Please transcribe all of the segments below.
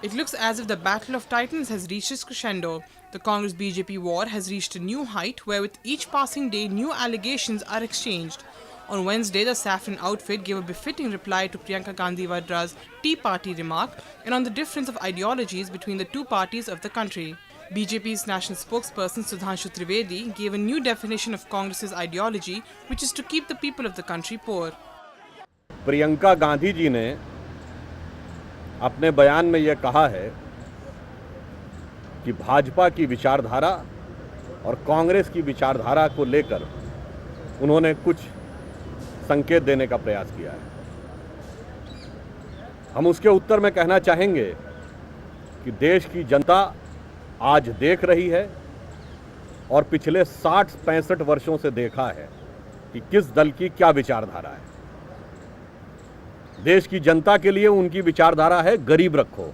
It looks as if the Battle of Titans has reached its crescendo. The Congress-BJP war has reached a new height where with each passing day new allegations are exchanged. On Wednesday, the saffron outfit gave a befitting reply to Priyanka Gandhi Vadra's Tea Party remark and on the difference of ideologies between the two parties of the country. BJP's national spokesperson Sudhanshu Trivedi gave a new definition of Congress's ideology, which is to keep the people of the country poor. Priyanka Gandhi ji ने अपने बयान में यह कहा है कि भाजपा की विचारधारा और कांग्रेस की विचारधारा को लेकर उन्होंने कुछ संकेत देने का प्रयास किया है। हम उसके उत्तर में कहना चाहेंगे कि देश की जनता आज देख रही है और पिछले 60-65 वर्षों से देखा है कि किस दल की क्या विचारधारा है। देश की जनता के लिए उनकी विचारधारा है गरीब रखो।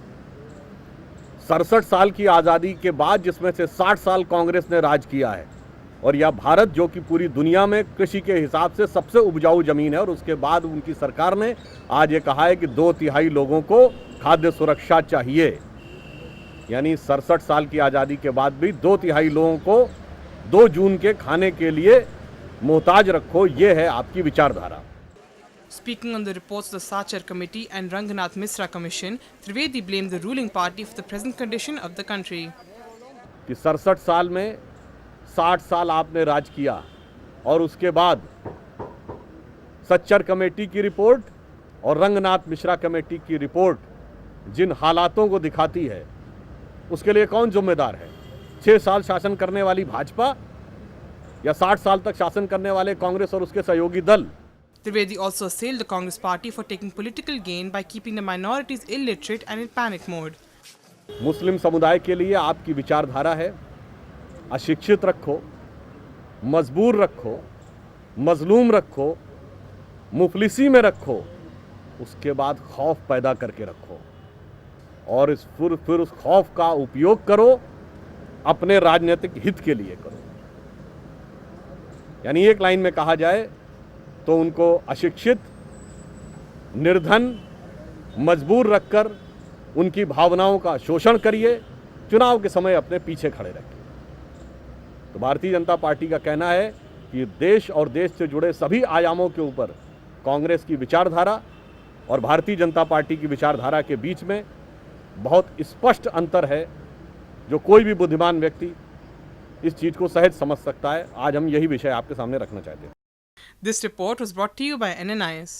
67 साल की आज़ादी के बाद जिसमें से 60 साल कांग्रेस ने राज किया है और यह भारत जो कि पूरी दुनिया में कृषि के हिसाब से सबसे उपजाऊ जमीन है और उसके बाद उनकी सरकार ने आज ये कहा है कि 2/3 लोगों को खाद्य सुरक्षा चाहिए। यानी 67 साल की आज़ादी के बाद भी 2/3 लोगों को 2 जून के खाने के लिए मोहताज रखो, ये है आपकी विचारधारा। Speaking on the reports of the Sachar Committee and Ranganath Misra Commission, Trivedi blamed the ruling party for the present condition of the country. कि 67 साल में 60 साल आपने राज किया और उसके बाद सच्चर कमेटी की रिपोर्ट और रंगनाथ मिश्रा कमेटी की रिपोर्ट जिन हालातों को दिखाती है उसके लिए कौन जिम्मेदार है? 6 साल शासन करने वाली भाजपा या 60 साल तक शासन करने वाले कांग्रेस और उसके सहयोगी दल? Trivedi also assailed the Congress party for taking political gain by keeping the minorities illiterate and in panic mode. मुस्लिम समुदाय के लिए आपकी विचारधारा है अशिक्षित रखो, मजबूर रखो, मजलूम रखो, मुफलिसी में रखो, उसके बाद खौफ पैदा करके रखो और फिर उस खौफ का उपयोग करो अपने राजनीतिक हित के लिए करो। यानी एक लाइन में कहा जाए तो उनको अशिक्षित, निर्धन, मजबूर रखकर उनकी भावनाओं का शोषण करिए, चुनाव के समय अपने पीछे खड़े रखिए। तो भारतीय जनता पार्टी का कहना है कि देश और देश से जुड़े सभी आयामों के ऊपर कांग्रेस की विचारधारा और भारतीय जनता पार्टी की विचारधारा के बीच में बहुत स्पष्ट अंतर है, जो कोई भी बुद्धिमान व्यक्ति इस चीज़ को सहज समझ सकता है। आज हम यही विषय आपके सामने रखना चाहते हैं। This report was brought to you by NNIS.